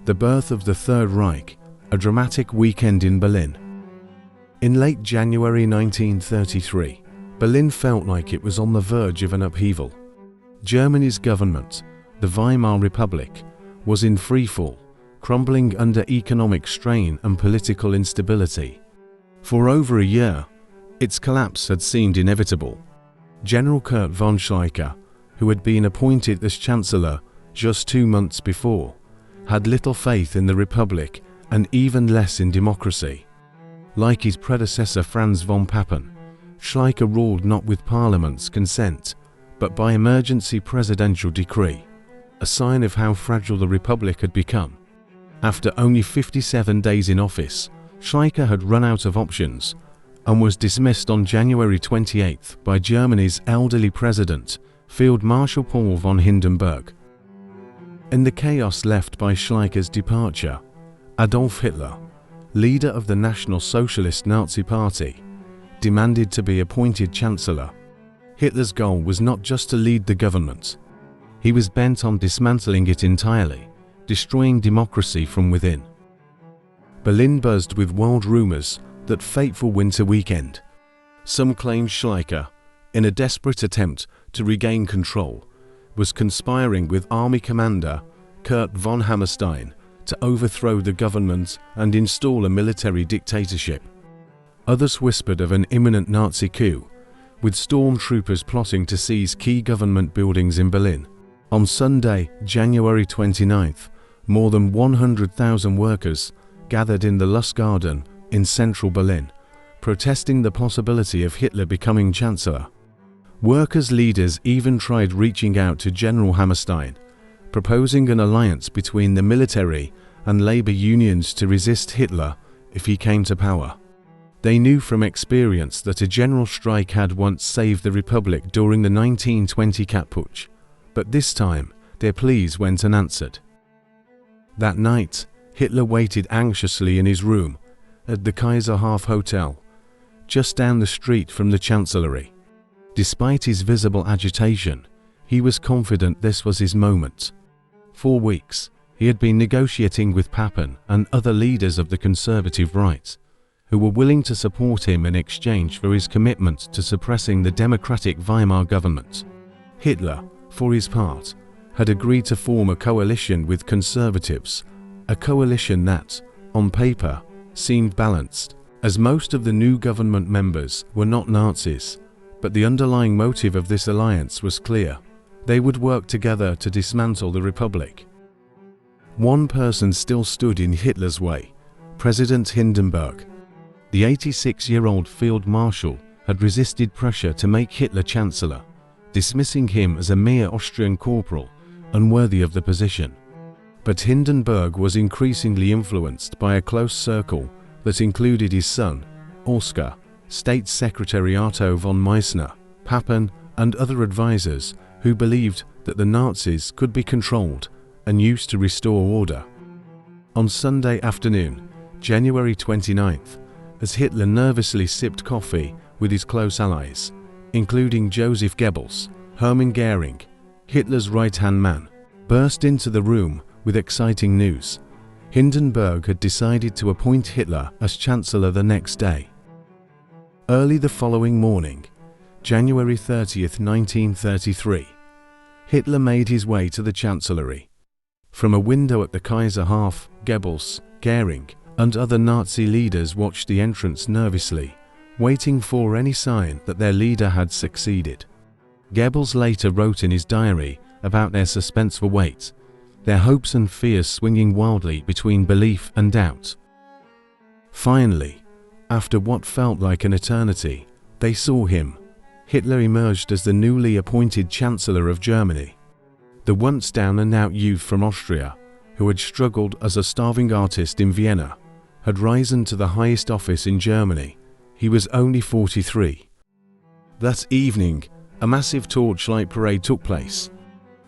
The birth of the Third Reich, a dramatic weekend in Berlin. In late January 1933, Berlin felt like it was on the verge of an upheaval. Germany's government, the Weimar Republic, was in freefall, crumbling under economic strain and political instability. For over a year, its collapse had seemed inevitable. General Kurt von Schleicher, who had been appointed as Chancellor just 2 months before, had little faith in the Republic and even less in democracy. Like his predecessor Franz von Papen, Schleicher ruled not with Parliament's consent, but by emergency presidential decree, a sign of how fragile the Republic had become. After only 57 days in office, Schleicher had run out of options and was dismissed on January 28 by Germany's elderly president, Field Marshal Paul von Hindenburg. In the chaos left by Schleicher's departure, Adolf Hitler, leader of the National Socialist Nazi Party, demanded to be appointed Chancellor. Hitler's goal was not just to lead the government. He was bent on dismantling it entirely, destroying democracy from within. Berlin buzzed with wild rumors that fateful winter weekend. Some claimed Schleicher, in a desperate attempt to regain control, was conspiring with Army Commander Kurt von Hammerstein to overthrow the government and install a military dictatorship. Others whispered of an imminent Nazi coup, with stormtroopers plotting to seize key government buildings in Berlin. On Sunday, January 29th, more than 100,000 workers gathered in the Lustgarten in central Berlin, protesting the possibility of Hitler becoming Chancellor. Workers' leaders even tried reaching out to General Hammerstein, proposing an alliance between the military and labor unions to resist Hitler if he came to power. They knew from experience that a general strike had once saved the Republic during the 1920 Kapp Putsch, but this time their pleas went unanswered. That night, Hitler waited anxiously in his room at the Kaiserhof Hotel, just down the street from the Chancellery. Despite his visible agitation, he was confident this was his moment. For weeks, he had been negotiating with Papen and other leaders of the conservative right, who were willing to support him in exchange for his commitment to suppressing the democratic Weimar government. Hitler, for his part, had agreed to form a coalition with conservatives, a coalition that, on paper, seemed balanced, as most of the new government members were not Nazis. But the underlying motive of this alliance was clear. They would work together to dismantle the Republic. One person still stood in Hitler's way: President Hindenburg. The 86-year-old field marshal had resisted pressure to make Hitler Chancellor, dismissing him as a mere Austrian corporal, unworthy of the position. But Hindenburg was increasingly influenced by a close circle that included his son, Oskar, State Secretary Otto von Meissner, Papen, and other advisors who believed that the Nazis could be controlled and used to restore order. On Sunday afternoon, January 29th, as Hitler nervously sipped coffee with his close allies, including Joseph Goebbels, Hermann Goering, Hitler's right-hand man, burst into the room with exciting news. Hindenburg had decided to appoint Hitler as Chancellor the next day. Early the following morning, January 30th, 1933, Hitler made his way to the Chancellery. From a window at the Kaiserhof, Goebbels, Goering, and other Nazi leaders watched the entrance nervously, waiting for any sign that their leader had succeeded. Goebbels later wrote in his diary about their suspenseful wait, their hopes and fears swinging wildly between belief and doubt. Finally, after what felt like an eternity, they saw him. Hitler emerged as the newly appointed Chancellor of Germany. The once down and out youth from Austria, who had struggled as a starving artist in Vienna, had risen to the highest office in Germany. He was only 43. That evening, a massive torchlight parade took place.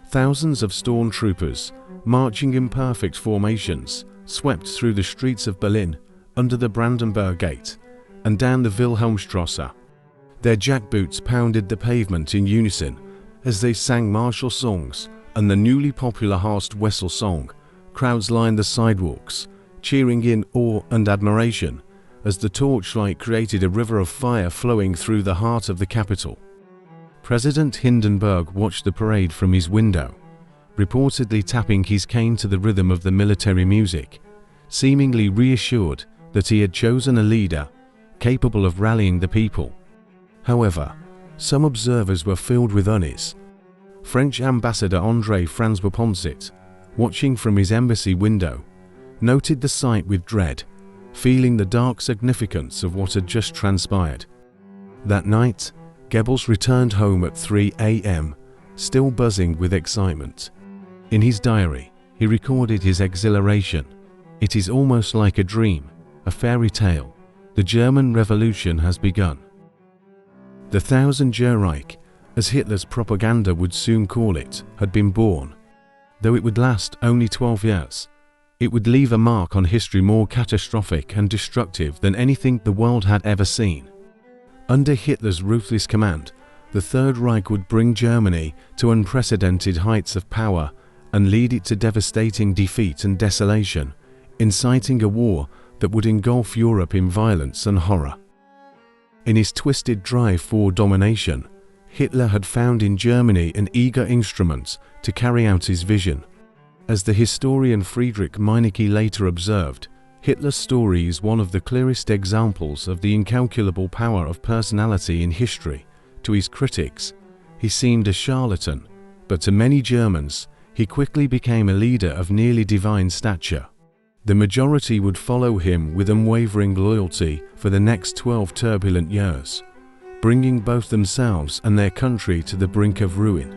Thousands of stormtroopers, marching in perfect formations, swept through the streets of Berlin, under the Brandenburg Gate, and down the Wilhelmstrasse. Their jackboots pounded the pavement in unison as they sang martial songs and the newly popular Horst Wessel song, Crowds lined the sidewalks, cheering in awe and admiration as the torchlight created a river of fire flowing through the heart of the capital. President Hindenburg watched the parade from his window, reportedly tapping his cane to the rhythm of the military music, seemingly reassured that he had chosen a leader capable of rallying the people. However, some observers were filled with unease. French Ambassador André François Poncet, watching from his embassy window, noted the sight with dread, feeling the dark significance of what had just transpired. That night, Goebbels returned home at 3 a.m., still buzzing with excitement. In his diary, he recorded his exhilaration. "It is almost like a dream, a fairy tale. The German Revolution has begun." The Third Reich, as Hitler's propaganda would soon call it, had been born. Though it would last only 12 years, it would leave a mark on history more catastrophic and destructive than anything the world had ever seen. Under Hitler's ruthless command, the Third Reich would bring Germany to unprecedented heights of power and lead it to devastating defeat and desolation, inciting a war that would engulf Europe in violence and horror. In his twisted drive for domination, Hitler had found in Germany an eager instrument to carry out his vision. As the historian Friedrich Meinecke later observed, Hitler's story is one of the clearest examples of the incalculable power of personality in history. To his critics, he seemed a charlatan, but to many Germans, he quickly became a leader of nearly divine stature. The majority would follow him with unwavering loyalty for the next 12 turbulent years, bringing both themselves and their country to the brink of ruin.